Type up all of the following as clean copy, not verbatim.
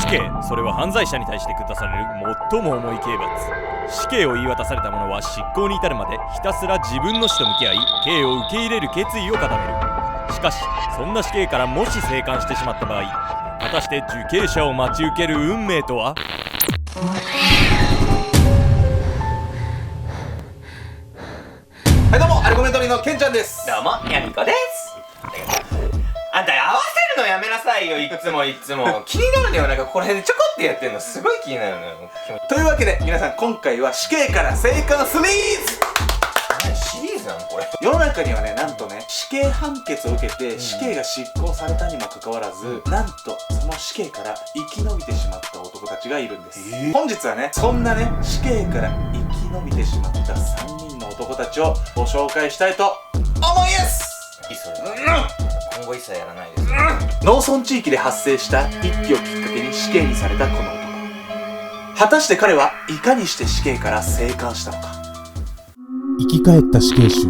刑、それは犯罪者に対して下される最も重い刑罰。死刑を言い渡された者は執行に至るまでひたすら自分の死と向き合い、刑を受け入れる決意を固める。しかしそんな死刑からもし生還してしまった場合、果たして受刑者を待ち受ける運命とは。はい、どうもアルコメントリーのケンちゃんです。どうもヤミコです。あんた合わせるのやめなさいよ。いつも気になるのよ。なんかこれでちょこってやってんのすごい気になるのよ。というわけで皆さん、今回は死刑から生還シリーズ。何シリーズなのこれ。世の中にはね、なんとね、死刑判決を受けて死刑が執行されたにもかかわらず、なんとその死刑から生き延びてしまった男たちがいるんです。本日はね、そんなね、死刑から生き延びてしまった3人の男たちをご紹介したいと思います。いいそれ、今後一切やらないです。農村地域で発生した一揆をきっかけに死刑にされたこの男。果たして彼はいかにして死刑から生還したのか。生き返った死刑囚。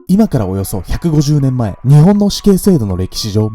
今からおよそ150年前、日本の死刑制度の歴史上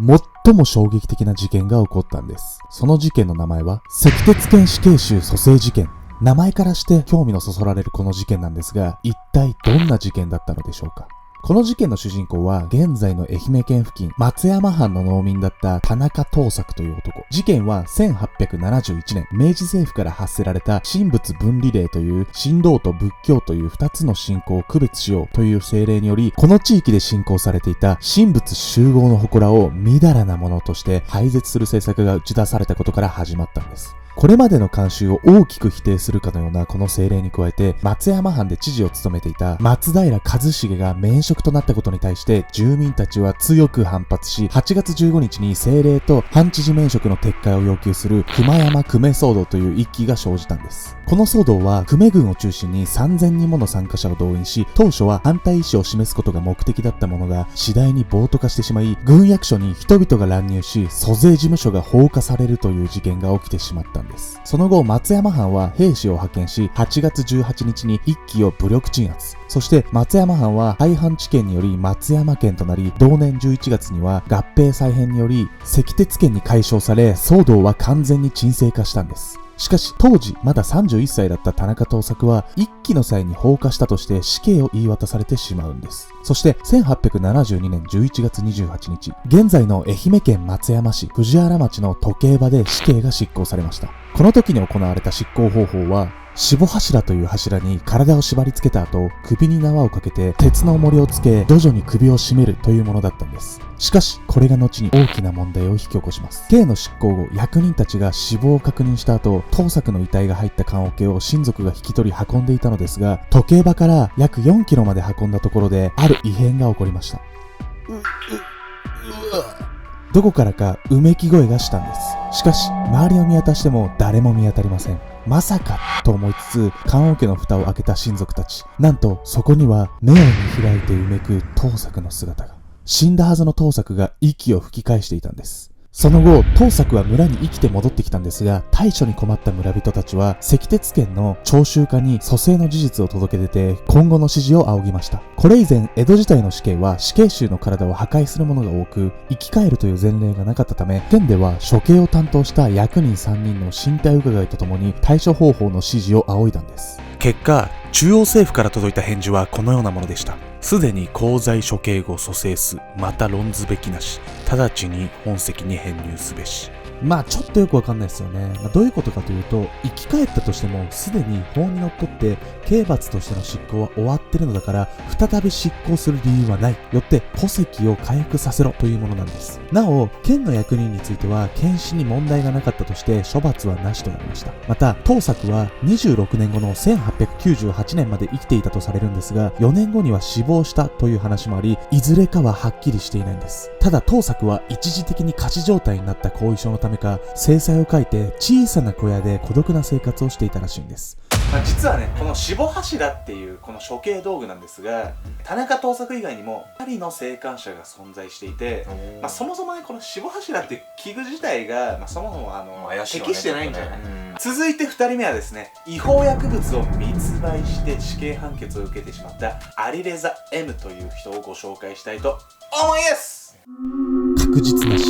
最も衝撃的な事件が起こったんです。その事件の名前は赤鉄剣死刑囚蘇生事件。名前からして興味のそそられるこの事件なんですが、一体どんな事件だったのでしょうか。この事件の主人公は現在の愛媛県付近松山藩の農民だった田中藤作という男。事件は1871年明治政府から発せられた神仏分離令という神道と仏教という2つの信仰を区別しようという政令により、この地域で信仰されていた神仏集合の祠をみだらなものとして廃絶する政策が打ち出されたことから始まったんです。これまでの慣習を大きく否定するかのようなこの政令に加えて、松山藩で知事を務めていた松平一重が免職となったことに対して住民たちは強く反発し、8月15日に政令と藩知事免職の撤回を要求する熊山久米騒動という一揆が生じたんです。この騒動は久米軍を中心に3000人もの参加者を動員し、当初は反対意思を示すことが目的だったものが次第に暴徒化してしまい、軍役所に人々が乱入し、租税事務所が放火されるという事件が起きてしまったんです。その後、松山藩は兵士を派遣し、8月18日に一揆を武力鎮圧。そして松山藩は廃藩置県により松山県となり、同年11月には合併再編により赤鉄県に改称され、騒動は完全に沈静化したんです。しかし当時まだ31歳だった田中藤作は一揆の際に放火したとして死刑を言い渡されてしまうんです。そして1872年11月28日、現在の愛媛県松山市藤原町の時計場で死刑が執行されました。この時に行われた執行方法は、死母柱という柱に体を縛り付けた後、首に縄をかけて鉄の重りをつけ、徐々に首を絞めるというものだったんです。しかし、これが後に大きな問題を引き起こします。刑の執行後、役人たちが死亡を確認した後、藤作の遺体が入った棺桶を親族が引き取り運んでいたのですが、時計場から約4キロまで運んだところで、ある異変が起こりました。どこからかうめき声がしたんです。しかし、周りを見渡しても誰も見当たりません。まさかと思いつつ、棺桶の蓋を開けた親族たち。なんと、そこには目を見開いてうめく藤作の姿が。死んだはずの藤作が息を吹き返していたんです。その後、藤作は村に生きて戻ってきたんですが、対処に困った村人たちは、赤鉄県の長州課に蘇生の事実を届け出て、今後の指示を仰ぎました。これ以前、江戸時代の死刑は死刑囚の体を破壊するものが多く、生き返るという前例がなかったため、県では処刑を担当した役人3人の身体伺いとともに対処方法の指示を仰いだんです。結果、中央政府から届いた返事はこのようなものでした。すでに功罪処刑後蘇生す、また論ずべきなし、直ちに本籍に編入すべし。ちょっとよくわかんないですよね。どういうことかというと、生き返ったとしてもすでに法にのっとって刑罰としての執行は終わってるのだから、再び執行する理由はない。よって戸籍を回復させろというものなんです。なお、県の役人については検視に問題がなかったとして処罰はなしとなりました。また藤作は26年後の1898年まで生きていたとされるんですが、4年後には死亡したという話もあり、いずれかははっきりしていないんです。ただ藤作は一時的に仮死状態になった後遺症のためか、制裁を書いて小さな小屋で孤独な生活をしていたらしいんです。実はね、この死母柱っていうこの処刑道具なんですが、田中藤作以外にも2人の生還者が存在していて、そもそもね、この死母柱っていう器具自体が、そもそも適してないんじゃない、続いて2人目はですね、違法薬物を密売して死刑判決を受けてしまったアリレザ M という人をご紹介したいと思います。確実なし。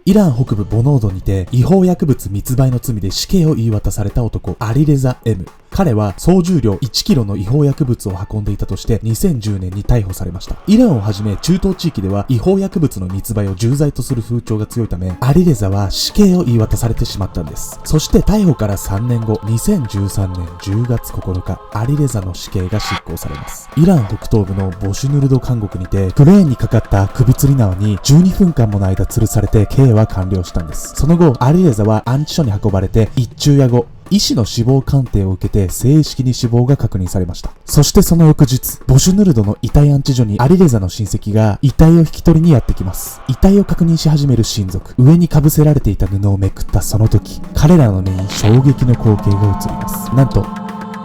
イラン北部ボノードにて違法薬物密売の罪で死刑を言い渡された男、アリレザ M。彼は総重量1キロの違法薬物を運んでいたとして2010年に逮捕されました。イランをはじめ中東地域では違法薬物の密売を重罪とする風潮が強いため、アリレザは死刑を言い渡されてしまったんです。そして逮捕から3年後、2013年10月9日、アリレザの死刑が執行されます。イラン北東部のボシュヌルド監獄にて、クレーンにかかった首吊り縄に12分間もの間吊るされて刑は完了したんです。その後、アリレザは安置所に運ばれて一昼夜後、医師の死亡鑑定を受けて正式に死亡が確認されました。そしてその翌日、ボシュヌルドの遺体安置所にアリレザの親戚が遺体を引き取りにやってきます。遺体を確認し始める親族、上に被せられていた布をめくったその時、彼らの目に衝撃の光景が映ります。なんと、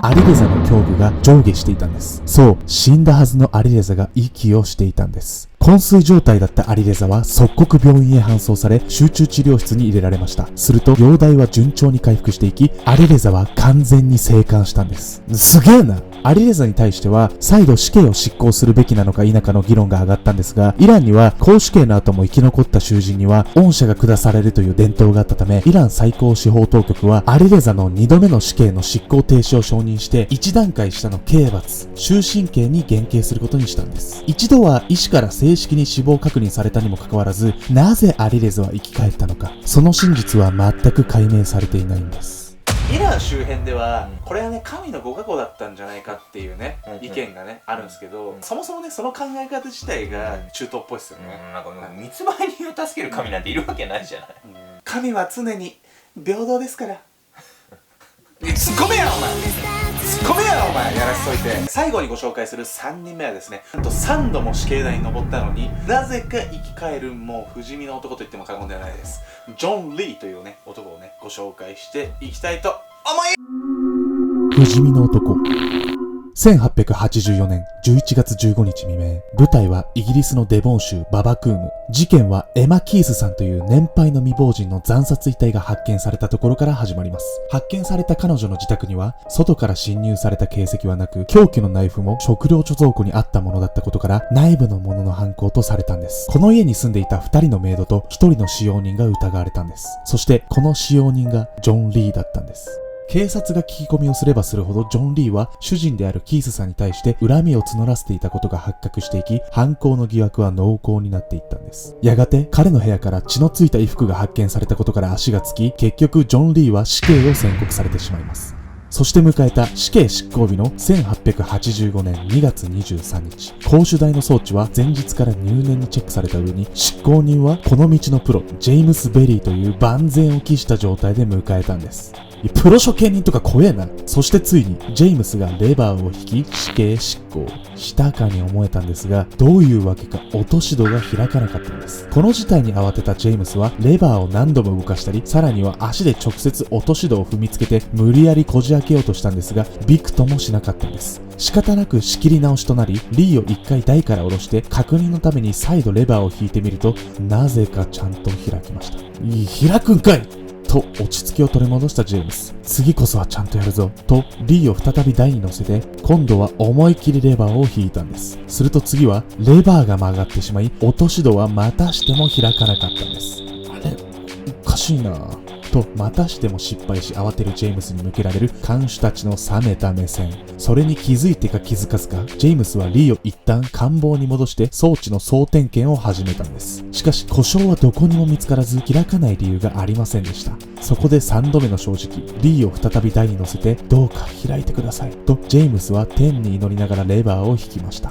アリレザの胸部が上下していたんです。そう、死んだはずのアリレザが息をしていたんです。昏睡状態だったアリレザは即刻病院へ搬送され集中治療室に入れられました。すると容体は順調に回復していき、アリレザは完全に生還したんです。すげえな。アリレザに対しては再度死刑を執行するべきなのか否かの議論が上がったんですが、イランには公死刑の後も生き残った囚人には恩赦が下されるという伝統があったため、イラン最高司法当局はアリレザの2度目の死刑の執行停止を承認して1段階下の刑罰、終身刑に減刑することにしたんです。一度は医師から正式に死亡確認されたにもかかわらず、なぜアリレザは生き返ったのか、その真実は全く解明されていないんです。イラン周辺では、これはね、神のご加護だったんじゃないかっていうね、意見がね、あるんですけど、そもそもね、その考え方自体が中東っぽいですよね。なんかもう密売人を助ける神なんているわけないじゃない。神は常に平等ですから。ツッコめよお前、ツッコめよお前、やらしといて。最後にご紹介する3人目はですね、なんと3度も死刑台に登ったのになぜか生き返るもう不死身の男と言っても過言ではないです。ジョン・リーというね、男をね、ご紹介していきたいと思い。不死身の男。1884年11月15日未明、舞台はイギリスのデボン州ババクーム。事件はエマ・キースさんという年配の未亡人の惨殺遺体が発見されたところから始まります。発見された彼女の自宅には、外から侵入された形跡はなく、凶器のナイフも食料貯蔵庫にあったものだったことから、内部のものの犯行とされたんです。この家に住んでいた2人のメイドと1人の使用人が疑われたんです。そして、この使用人がジョン・リーだったんです。警察が聞き込みをすればするほどジョン・リーは主人であるキースさんに対して恨みを募らせていたことが発覚していき、犯行の疑惑は濃厚になっていったんです。やがて彼の部屋から血のついた衣服が発見されたことから足がつき、結局ジョン・リーは死刑を宣告されてしまいます。そして迎えた死刑執行日の1885年2月23日。公主台の装置は前日から入念にチェックされた上に、執行人はこの道のプロ、ジェームス・ベリーという万全を期した状態で迎えたんです。プロ処刑人とか怖えな。そしてついにジェイムスがレバーを引き死刑執行したかに思えたんですが、どういうわけか落とし戸が開かなかったんです。この事態に慌てたジェイムスはレバーを何度も動かしたり、さらには足で直接落とし戸を踏みつけて無理やりこじ開けようとしたんですが、びくともしなかったんです。仕方なく仕切り直しとなり、リーを一回台から下ろして確認のために再度レバーを引いてみると、なぜかちゃんと開きました。開くんかいと落ち着きを取り戻したジェームス。次こそはちゃんとやるぞとリーを再び台に乗せて、今度は思い切りレバーを引いたんです。すると次はレバーが曲がってしまい、落とし戸はまたしても開かなかったんです。あれおかしいなとまたしても失敗し、慌てるジェームスに向けられる看守たちの冷めた目線。それに気づいてか気づかずか、ジェームスはリーを一旦官房に戻して装置の総点検を始めたんです。しかし故障はどこにも見つからず、開かない理由がありませんでした。そこで3度目の正直、リーを再び台に乗せて、どうか開いてくださいとジェームスは天に祈りながらレバーを引きました。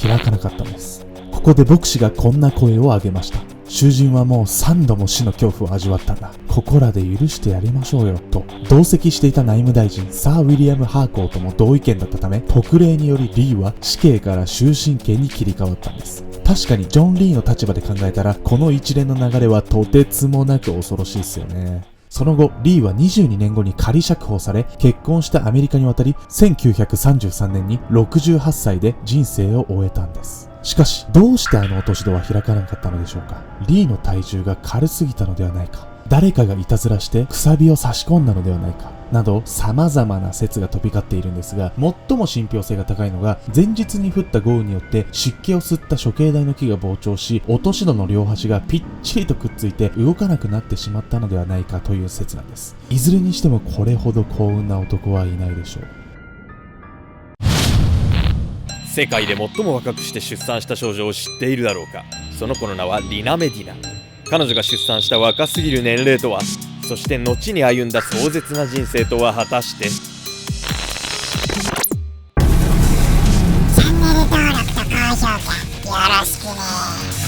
開かなかったんです。ここで牧師がこんな声を上げました。囚人はもう3度も死の恐怖を味わったんだ。ここらで許してやりましょうよと。同席していた内務大臣サー・ウィリアム・ハーコーとも同意見だったため、特例によりリーは死刑から終身刑に切り替わったんです。確かにジョン・リーの立場で考えたら、この一連の流れはとてつもなく恐ろしいですよね。その後、リーは22年後に仮釈放され、結婚したアメリカに渡り、1933年に68歳で人生を終えたんです。しかし、どうしてあの落とし戸は開かなかったのでしょうか。リーの体重が軽すぎたのではないか。誰かがいたずらしてくさびを差し込んだのではないか。など様々な説が飛び交っているんですが、最も信憑性が高いのが、前日に降った豪雨によって湿気を吸った処刑台の木が膨張し、落とし戸の両端がぴっちりとくっついて動かなくなってしまったのではないかという説なんです。いずれにしてもこれほど幸運な男はいないでしょう。世界で最も若くして出産した少女を知っているだろうか。その子の名はリナ・メディナ。彼女が出産した若すぎる年齢とは、そして後に歩んだ壮絶な人生とは果たして。チャンネル登録と高評価よろしくね。